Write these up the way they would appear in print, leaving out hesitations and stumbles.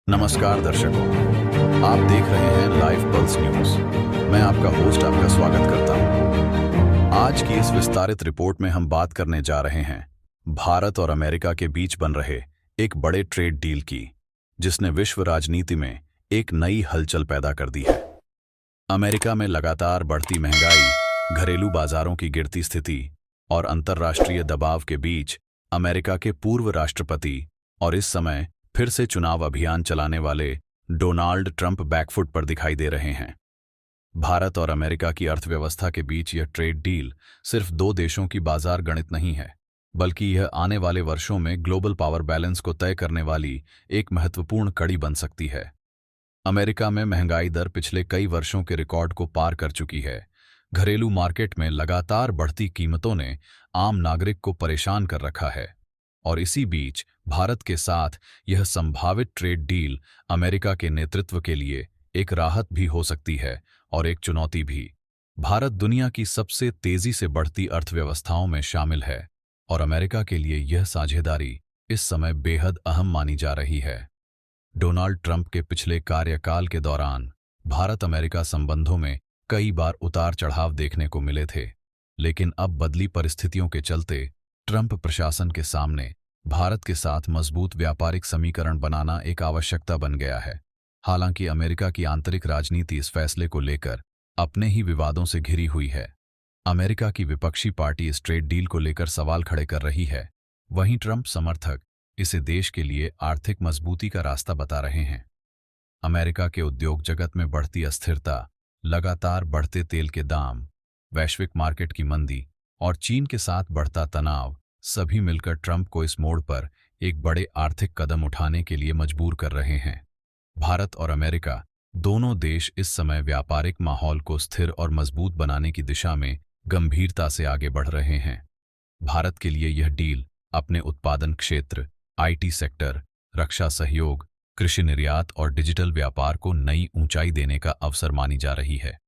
नमस्कार दर्शकों, आप देख रहे हैं लाइव पल्स न्यूज। मैं आपका होस्ट आपका स्वागत करता हूं। आज की इस विस्तारित रिपोर्ट में हम बात करने जा रहे हैं भारत और अमेरिका के बीच बन रहे एक बड़े ट्रेड डील की, जिसने विश्व राजनीति में एक नई हलचल पैदा कर दी है। अमेरिका में लगातार बढ़ती महंगाई, घरेलू बाजारों की गिरती स्थिति और अंतर्राष्ट्रीय दबाव के बीच अमेरिका के पूर्व राष्ट्रपति और इस समय फिर से चुनाव अभियान चलाने वाले डोनाल्ड ट्रंप बैकफुट पर दिखाई दे रहे हैं। भारत और अमेरिका की अर्थव्यवस्था के बीच यह ट्रेड डील सिर्फ दो देशों की बाजार गणित नहीं है, बल्कि यह आने वाले वर्षों में ग्लोबल पावर बैलेंस को तय करने वाली एक महत्वपूर्ण कड़ी बन सकती है। अमेरिका में महंगाई दर पिछले कई वर्षों के रिकॉर्ड को पार कर चुकी है। घरेलू मार्केट में लगातार बढ़ती कीमतों ने आम नागरिक को परेशान कर रखा है, और इसी बीच भारत के साथ यह संभावित ट्रेड डील अमेरिका के नेतृत्व के लिए एक राहत भी हो सकती है और एक चुनौती भी। भारत दुनिया की सबसे तेजी से बढ़ती अर्थव्यवस्थाओं में शामिल है और अमेरिका के लिए यह साझेदारी इस समय बेहद अहम मानी जा रही है। डोनाल्ड ट्रंप के पिछले कार्यकाल के दौरान भारत अमेरिका संबंधों में कई बार उतार चढ़ाव देखने को मिले थे, लेकिन अब बदली परिस्थितियों के चलते ट्रंप प्रशासन के सामने भारत के साथ मजबूत व्यापारिक समीकरण बनाना एक आवश्यकता बन गया है। हालांकि अमेरिका की आंतरिक राजनीति इस फैसले को लेकर अपने ही विवादों से घिरी हुई है। अमेरिका की विपक्षी पार्टी इस ट्रेड डील को लेकर सवाल खड़े कर रही है, वहीं ट्रंप समर्थक इसे देश के लिए आर्थिक मजबूती का रास्ता बता रहे हैं। अमेरिका के उद्योग जगत में बढ़ती अस्थिरता, लगातार बढ़ते तेल के दाम, वैश्विक मार्केट की मंदी और चीन के साथ बढ़ता तनाव सभी मिलकर ट्रंप को इस मोड़ पर एक बड़े आर्थिक कदम उठाने के लिए मजबूर कर रहे हैं। भारत और अमेरिका दोनों देश इस समय व्यापारिक माहौल को स्थिर और मजबूत बनाने की दिशा में गंभीरता से आगे बढ़ रहे हैं। भारत के लिए यह डील अपने उत्पादन क्षेत्र, आईटी सेक्टर, रक्षा सहयोग, कृषि निर्यात और डिजिटल व्यापार को नई ऊंचाई देने का अवसर मानी जा रही है।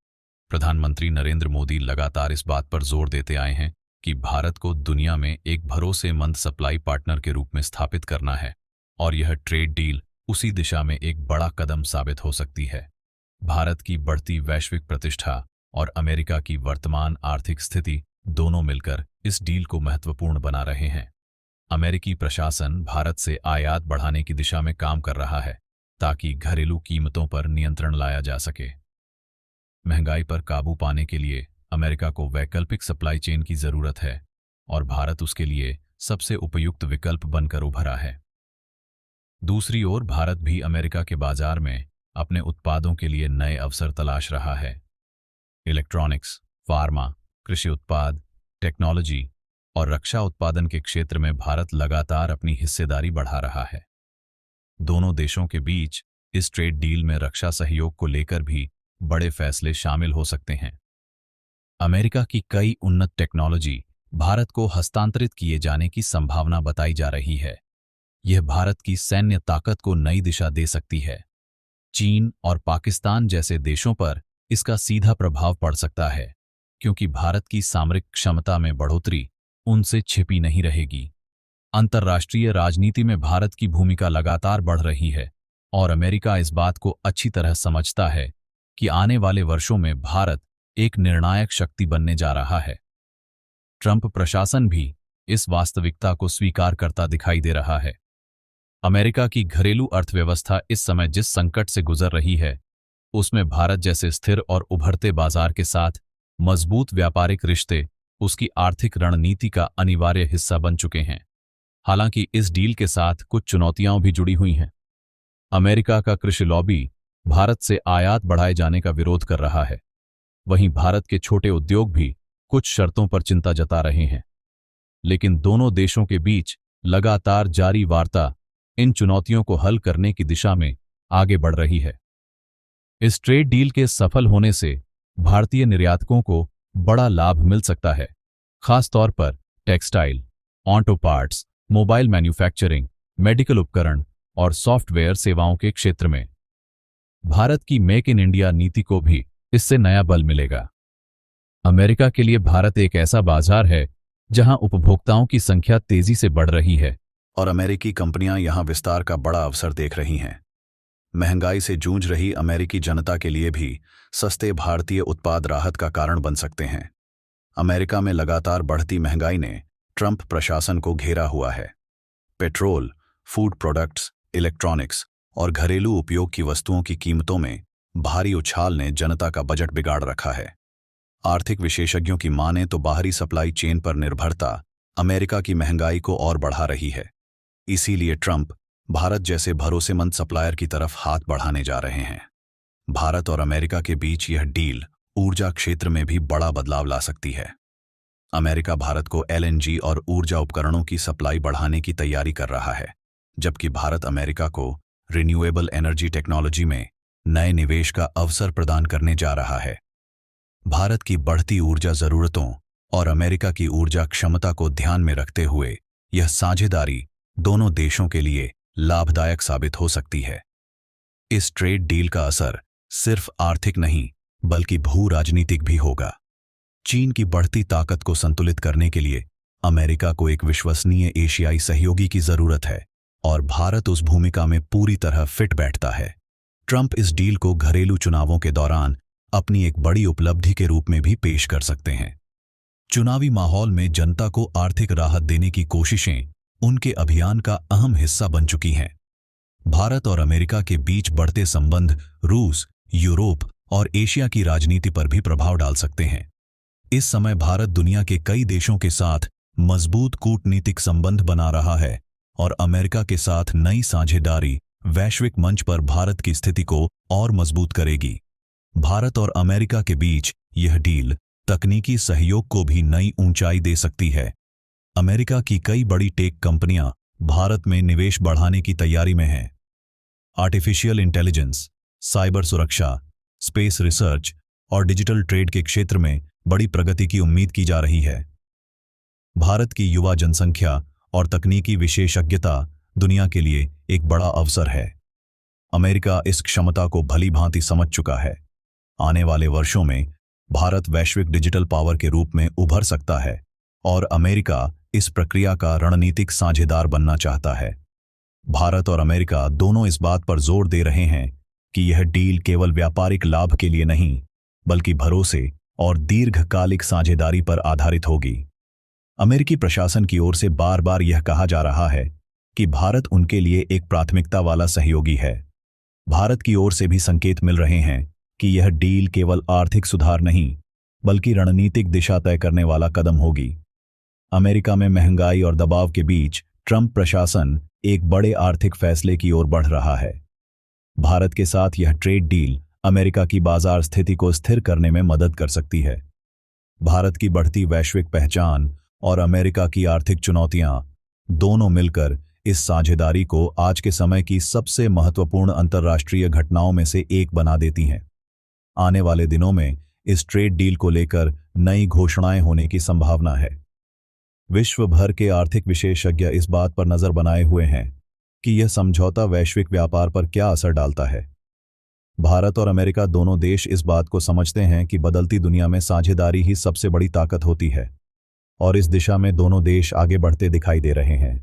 प्रधानमंत्री नरेंद्र मोदी लगातार इस बात पर जोर देते आए हैं कि भारत को दुनिया में एक भरोसेमंद सप्लाई पार्टनर के रूप में स्थापित करना है, और यह ट्रेड डील उसी दिशा में एक बड़ा कदम साबित हो सकती है। भारत की बढ़ती वैश्विक प्रतिष्ठा और अमेरिका की वर्तमान आर्थिक स्थिति दोनों मिलकर इस डील को महत्वपूर्ण बना रहे हैं। अमेरिकी प्रशासन भारत से आयात बढ़ाने की दिशा में काम कर रहा है ताकि घरेलू कीमतों पर नियंत्रण लाया जा सके। महंगाई पर काबू पाने के लिए अमेरिका को वैकल्पिक सप्लाई चेन की जरूरत है, और भारत उसके लिए सबसे उपयुक्त विकल्प बनकर उभरा है। दूसरी ओर भारत भी अमेरिका के बाजार में अपने उत्पादों के लिए नए अवसर तलाश रहा है। इलेक्ट्रॉनिक्स, फार्मा, कृषि उत्पाद, टेक्नोलॉजी और रक्षा उत्पादन के क्षेत्र में भारत लगातार अपनी हिस्सेदारी बढ़ा रहा है। दोनों देशों के बीच इस ट्रेड डील में रक्षा सहयोग को लेकर भी बड़े फैसले शामिल हो सकते हैं। अमेरिका की कई उन्नत टेक्नोलॉजी भारत को हस्तांतरित किए जाने की संभावना बताई जा रही है। यह भारत की सैन्य ताकत को नई दिशा दे सकती है। चीन और पाकिस्तान जैसे देशों पर इसका सीधा प्रभाव पड़ सकता है, क्योंकि भारत की सामरिक क्षमता में बढ़ोतरी उनसे छिपी नहीं रहेगी। अंतर्राष्ट्रीय राजनीति में भारत की भूमिका लगातार बढ़ रही है, और अमेरिका इस बात को अच्छी तरह समझता है कि आने वाले वर्षों में भारत एक निर्णायक शक्ति बनने जा रहा है। ट्रंप प्रशासन भी इस वास्तविकता को स्वीकार करता दिखाई दे रहा है। अमेरिका की घरेलू अर्थव्यवस्था इस समय जिस संकट से गुजर रही है, उसमें भारत जैसे स्थिर और उभरते बाजार के साथ मजबूत व्यापारिक रिश्ते उसकी आर्थिक रणनीति का अनिवार्य हिस्सा बन चुके हैं। हालांकि इस डील के साथ कुछ चुनौतियां भी जुड़ी हुई हैं। अमेरिका का कृषि लॉबी भारत से आयात बढ़ाए जाने का विरोध कर रहा है। वहीं भारत के छोटे उद्योग भी कुछ शर्तों पर चिंता जता रहे हैं। लेकिन दोनों देशों के बीच लगातार जारी वार्ता इन चुनौतियों को हल करने की दिशा में आगे बढ़ रही है। इस ट्रेड डील के सफल होने से भारतीय निर्यातकों को बड़ा लाभ मिल सकता है, खासतौर पर textile, auto parts, mobile manufacturing, medical उपकरण और सॉफ्टवेयर सेवाओं के क्षेत्र में। भारत की मेक इन इंडिया नीति को भी इससे नया बल मिलेगा। अमेरिका के लिए भारत एक ऐसा बाजार है जहां उपभोक्ताओं की संख्या तेजी से बढ़ रही है, और अमेरिकी कंपनियां यहां विस्तार का बड़ा अवसर देख रही हैं। महंगाई से जूझ रही अमेरिकी जनता के लिए भी सस्ते भारतीय उत्पाद राहत का कारण बन सकते हैं। अमेरिका में लगातार बढ़ती महंगाई ने ट्रंप प्रशासन को घेरा हुआ है। पेट्रोल, फूड प्रोडक्ट्स, इलेक्ट्रॉनिक्स और घरेलू उपयोग की वस्तुओं की कीमतों में भारी उछाल ने जनता का बजट बिगाड़ रखा है। आर्थिक विशेषज्ञों की माने तो बाहरी सप्लाई चेन पर निर्भरता अमेरिका की महंगाई को और बढ़ा रही है। इसीलिए ट्रंप भारत जैसे भरोसेमंद सप्लायर की तरफ हाथ बढ़ाने जा रहे हैं। भारत और अमेरिका के बीच यह डील ऊर्जा क्षेत्र में भी बड़ा बदलाव ला सकती है। अमेरिका भारत को एलएनजी और ऊर्जा उपकरणों की सप्लाई बढ़ाने की तैयारी कर रहा है, जबकि भारत अमेरिका को रिन्यूएबल एनर्जी टेक्नोलॉजी में नए निवेश का अवसर प्रदान करने जा रहा है। भारत की बढ़ती ऊर्जा जरूरतों और अमेरिका की ऊर्जा क्षमता को ध्यान में रखते हुए यह साझेदारी दोनों देशों के लिए लाभदायक साबित हो सकती है। इस ट्रेड डील का असर सिर्फ आर्थिक नहीं बल्कि भू राजनीतिक भी होगा। चीन की बढ़ती ताकत को संतुलित करने के लिए अमेरिका को एक विश्वसनीय एशियाई सहयोगी की जरूरत है और भारत उस भूमिका में पूरी तरह फिट बैठता है। ट्रंप इस डील को घरेलू चुनावों के दौरान अपनी एक बड़ी उपलब्धि के रूप में भी पेश कर सकते हैं। चुनावी माहौल में जनता को आर्थिक राहत देने की कोशिशें उनके अभियान का अहम हिस्सा बन चुकी हैं। भारत और अमेरिका के बीच बढ़ते संबंध रूस, यूरोप और एशिया की राजनीति पर भी प्रभाव डाल सकते हैं। इस समय भारत दुनिया के कई देशों के साथ मजबूत कूटनीतिक संबंध बना रहा है और अमेरिका के साथ नई साझेदारी वैश्विक मंच पर भारत की स्थिति को और मजबूत करेगी। भारत और अमेरिका के बीच यह डील तकनीकी सहयोग को भी नई ऊंचाई दे सकती है। अमेरिका की कई बड़ी टेक कंपनियां भारत में निवेश बढ़ाने की तैयारी में हैं। आर्टिफिशियल इंटेलिजेंस, साइबर सुरक्षा, स्पेस रिसर्च और डिजिटल ट्रेड के क्षेत्र में बड़ी प्रगति की उम्मीद की जा रही है। भारत की युवा जनसंख्या और तकनीकी विशेषज्ञता दुनिया के लिए एक बड़ा अवसर है। अमेरिका इस क्षमता को भली भांति समझ चुका है। आने वाले वर्षों में भारत वैश्विक डिजिटल पावर के रूप में उभर सकता है और अमेरिका इस प्रक्रिया का रणनीतिक साझेदार बनना चाहता है। भारत और अमेरिका दोनों इस बात पर जोर दे रहे हैं कि यह डील केवल व्यापारिक लाभ के लिए नहीं बल्कि भरोसे और दीर्घकालिक साझेदारी पर आधारित होगी। अमेरिकी प्रशासन की ओर से बार बार यह कहा जा रहा है कि भारत उनके लिए एक प्राथमिकता वाला सहयोगी है। भारत की ओर से भी संकेत मिल रहे हैं कि यह डील केवल आर्थिक सुधार नहीं बल्कि रणनीतिक दिशा तय करने वाला कदम होगी। अमेरिका में महंगाई और दबाव के बीच ट्रंप प्रशासन एक बड़े आर्थिक फैसले की ओर बढ़ रहा है। भारत के साथ यह ट्रेड डील अमेरिका की बाजार स्थिति को स्थिर करने में मदद कर सकती है। भारत की बढ़ती वैश्विक पहचान और अमेरिका की आर्थिक चुनौतियां दोनों मिलकर इस साझेदारी को आज के समय की सबसे महत्वपूर्ण अंतर्राष्ट्रीय घटनाओं में से एक बना देती हैं। आने वाले दिनों में इस ट्रेड डील को लेकर नई घोषणाएं होने की संभावना है। विश्व भर के आर्थिक विशेषज्ञ इस बात पर नजर बनाए हुए हैं कि यह समझौता वैश्विक व्यापार पर क्या असर डालता है। भारत और अमेरिका दोनों देश इस बात को समझते हैं कि बदलती दुनिया में साझेदारी ही सबसे बड़ी ताकत होती है और इस दिशा में दोनों देश आगे बढ़ते दिखाई दे रहे हैं।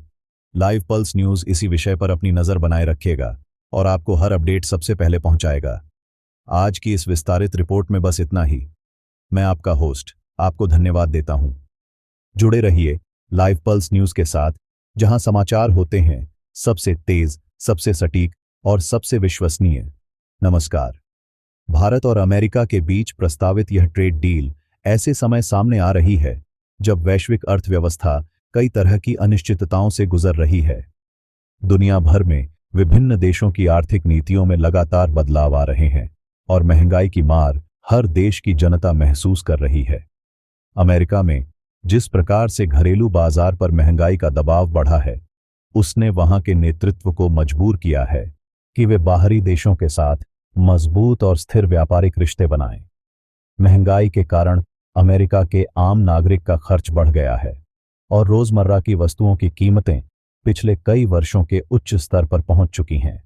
लाइव पल्स न्यूज़ इसी विषय पर अपनी नज़र बनाए रखेगा और आपको हर अपडेट सबसे पहले पहुंचाएगा। आज की इस विस्तारित रिपोर्ट में बस इतना ही। मैं आपका होस्ट आपको धन्यवाद देता हूं। जुड़े रहिए लाइव पल्स न्यूज़ के साथ, जहां समाचार होते हैं सबसे तेज, सबसे सटीक और सबसे विश्वसनीय। नमस्कार। भारत और अमेरिका के बीच प्रस्तावित यह ट्रेड डील ऐसे समय सामने आ रही है जब वैश्विक अर्थव्यवस्था कई तरह की अनिश्चितताओं से गुजर रही है। दुनिया भर में विभिन्न देशों की आर्थिक नीतियों में लगातार बदलाव आ रहे हैं और महंगाई की मार हर देश की जनता महसूस कर रही है। अमेरिका में जिस प्रकार से घरेलू बाजार पर महंगाई का दबाव बढ़ा है, उसने वहां के नेतृत्व को मजबूर किया है कि वे बाहरी देशों के साथ मजबूत और स्थिर व्यापारिक रिश्ते बनाएं। महंगाई के कारण अमेरिका के आम नागरिक का खर्च बढ़ गया है और रोजमर्रा की वस्तुओं की कीमतें पिछले कई वर्षों के उच्च स्तर पर पहुंच चुकी हैं।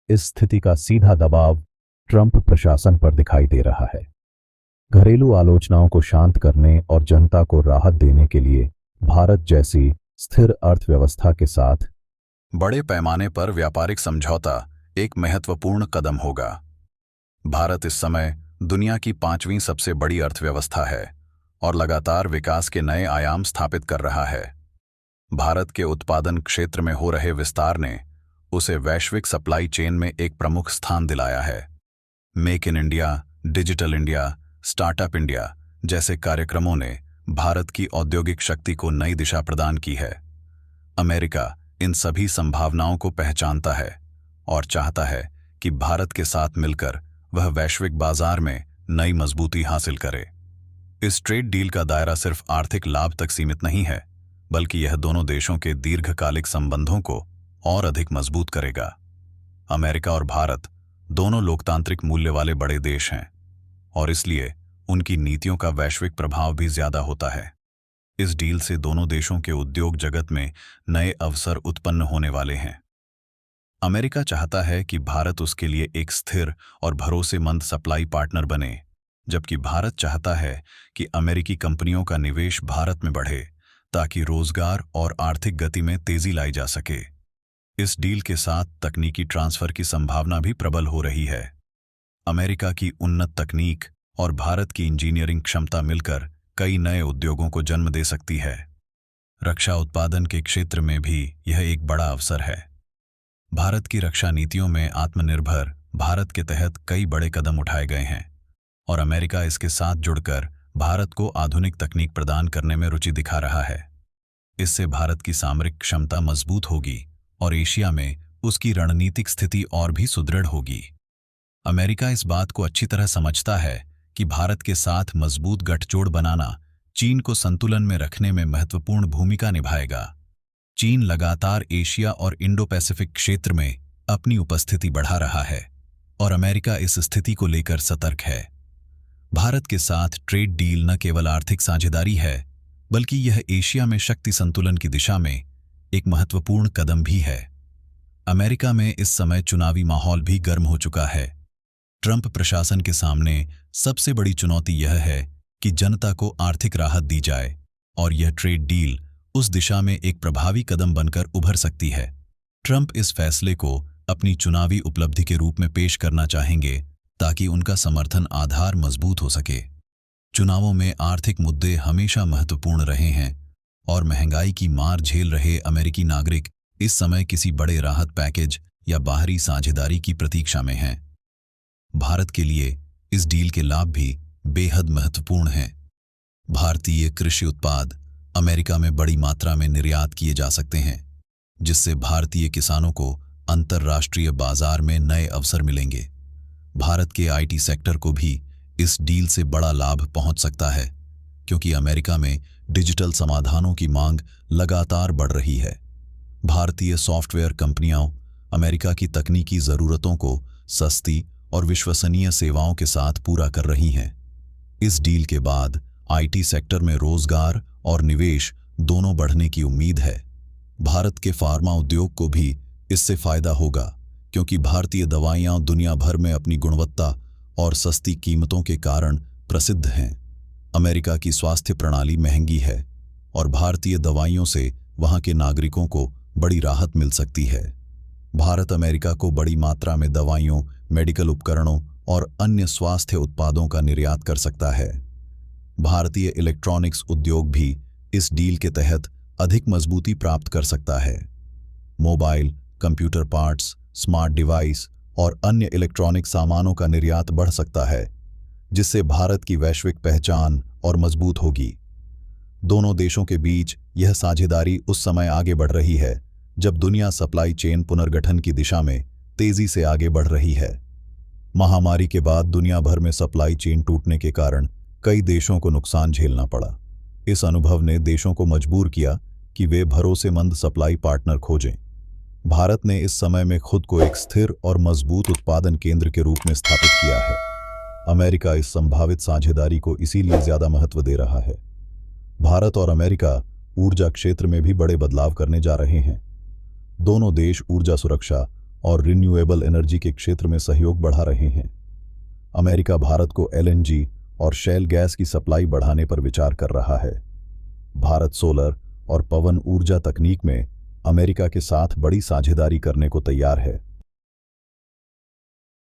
इस स्थिति का सीधा दबाव ट्रंप प्रशासन पर दिखाई दे रहा है। घरेलू आलोचनाओं को शांत करने और जनता को राहत देने के लिए भारत जैसी स्थिर अर्थव्यवस्था के साथ बड़े पैमाने पर व्यापारिक समझौता एक महत्वपूर्ण कदम होगा। भारत इस समय दुनिया की 5वीं सबसे बड़ी अर्थव्यवस्था है और लगातार विकास के नए आयाम स्थापित कर रहा है। भारत के उत्पादन क्षेत्र में हो रहे विस्तार ने उसे वैश्विक सप्लाई चेन में एक प्रमुख स्थान दिलाया है। Make in India, digital India, startup India जैसे कार्यक्रमों ने भारत की औद्योगिक शक्ति को नई दिशा प्रदान की है। अमेरिका इन सभी संभावनाओं को पहचानता है और चाहता है कि भारत के साथ मिलकर वह वैश्विक बाजार में नई मजबूती हासिल करे। इस ट्रेड डील का दायरा सिर्फ आर्थिक लाभ तक सीमित नहीं है, बल्कि यह दोनों देशों के दीर्घकालिक संबंधों को और अधिक मजबूत करेगा। अमेरिका और भारत दोनों लोकतांत्रिक मूल्य वाले बड़े देश हैं और इसलिए उनकी नीतियों का वैश्विक प्रभाव भी ज्यादा होता है। इस डील से दोनों देशों के उद्योग जगत में नए अवसर उत्पन्न होने वाले हैं। अमेरिका चाहता है कि भारत उसके लिए एक स्थिर और भरोसेमंद सप्लाई पार्टनर बने, जबकि भारत चाहता है कि अमेरिकी कंपनियों का निवेश भारत में बढ़े ताकि रोजगार और आर्थिक गति में तेजी लाई जा सके। इस डील के साथ तकनीकी ट्रांसफर की संभावना भी प्रबल हो रही है। अमेरिका की उन्नत तकनीक और भारत की इंजीनियरिंग क्षमता मिलकर कई नए उद्योगों को जन्म दे सकती है। रक्षा उत्पादन के क्षेत्र में भी यह एक बड़ा अवसर है। भारत की रक्षा नीतियों में आत्मनिर्भर भारत के तहत कई बड़े कदम उठाए गए हैं और अमेरिका इसके साथ जुड़कर भारत को आधुनिक तकनीक प्रदान करने में रुचि दिखा रहा है। इससे भारत की सामरिक क्षमता मजबूत होगी और एशिया में उसकी रणनीतिक स्थिति और भी सुदृढ़ होगी। अमेरिका इस बात को अच्छी तरह समझता है कि भारत के साथ मजबूत गठजोड़ बनाना चीन को संतुलन में रखने में महत्वपूर्ण भूमिका निभाएगा। चीन लगातार एशिया और इंडो पैसिफिक क्षेत्र में अपनी उपस्थिति बढ़ा रहा है और अमेरिका इस स्थिति को लेकर सतर्क है। भारत के साथ ट्रेड डील न केवल आर्थिक साझेदारी है, बल्कि यह एशिया में शक्ति संतुलन की दिशा में एक महत्वपूर्ण कदम भी है। अमेरिका में इस समय चुनावी माहौल भी गर्म हो चुका है। ट्रंप प्रशासन के सामने सबसे बड़ी चुनौती यह है कि जनता को आर्थिक राहत दी जाए और यह ट्रेड डील उस दिशा में एक प्रभावी कदम बनकर उभर सकती है। ट्रंप इस फैसले को अपनी चुनावी उपलब्धि के रूप में पेश करना चाहेंगे ताकि उनका समर्थन आधार मजबूत हो सके। चुनावों में आर्थिक मुद्दे हमेशा महत्वपूर्ण रहे हैं और महंगाई की मार झेल रहे अमेरिकी नागरिक इस समय किसी बड़े राहत पैकेज या बाहरी साझेदारी की प्रतीक्षा में हैं। भारत के लिए इस डील के लाभ भी बेहद महत्वपूर्ण हैं। भारतीय कृषि उत्पाद अमेरिका में बड़ी मात्रा में निर्यात किए जा सकते हैं, जिससे भारतीय किसानों को अंतर्राष्ट्रीय बाजार में नए अवसर मिलेंगे। भारत के आईटी सेक्टर को भी इस डील से बड़ा लाभ पहुंच सकता है, क्योंकि अमेरिका में डिजिटल समाधानों की मांग लगातार बढ़ रही है। भारतीय सॉफ्टवेयर कंपनियां अमेरिका की तकनीकी ज़रूरतों को सस्ती और विश्वसनीय सेवाओं के साथ पूरा कर रही हैं। इस डील के बाद आईटी सेक्टर में रोजगार और निवेश दोनों बढ़ने की उम्मीद है। भारत के फार्मा उद्योग को भी इससे फायदा होगा, क्योंकि भारतीय दवाइयां दुनिया भर में अपनी गुणवत्ता और सस्ती कीमतों के कारण प्रसिद्ध हैं। अमेरिका की स्वास्थ्य प्रणाली महंगी है और भारतीय दवाइयों से वहां के नागरिकों को बड़ी राहत मिल सकती है। भारत अमेरिका को बड़ी मात्रा में दवाइयों, मेडिकल उपकरणों और अन्य स्वास्थ्य उत्पादों का निर्यात कर सकता है। भारतीय इलेक्ट्रॉनिक्स उद्योग भी इस डील के तहत अधिक मजबूती प्राप्त कर सकता है। Mobile, computer parts, smart device और अन्य इलेक्ट्रॉनिक सामानों का निर्यात बढ़ सकता है, जिससे भारत की वैश्विक पहचान और मजबूत होगी। दोनों देशों के बीच यह साझेदारी उस समय आगे बढ़ रही है जब दुनिया सप्लाई चेन पुनर्गठन की दिशा में तेजी से आगे बढ़ रही है। महामारी के बाद दुनिया भर में सप्लाई चेन टूटने के कारण कई देशों को नुकसान झेलना पड़ा। इस अनुभव ने देशों को मजबूर किया कि वे भरोसेमंद सप्लाई पार्टनर खोजें। भारत ने इस समय में खुद को एक स्थिर और मजबूत उत्पादन केंद्र के रूप में स्थापित किया है। अमेरिका इस संभावित साझेदारी को इसीलिए ज्यादा महत्व दे रहा है। भारत और अमेरिका ऊर्जा क्षेत्र में भी बड़े बदलाव करने जा रहे हैं। दोनों देश ऊर्जा सुरक्षा और रिन्यूएबल एनर्जी के क्षेत्र में सहयोग बढ़ा रहे हैं। अमेरिका भारत को एलएनजी और शैल गैस की सप्लाई बढ़ाने पर विचार कर रहा है। भारत सोलर और पवन ऊर्जा तकनीक में अमेरिका के साथ बड़ी साझेदारी करने को तैयार है।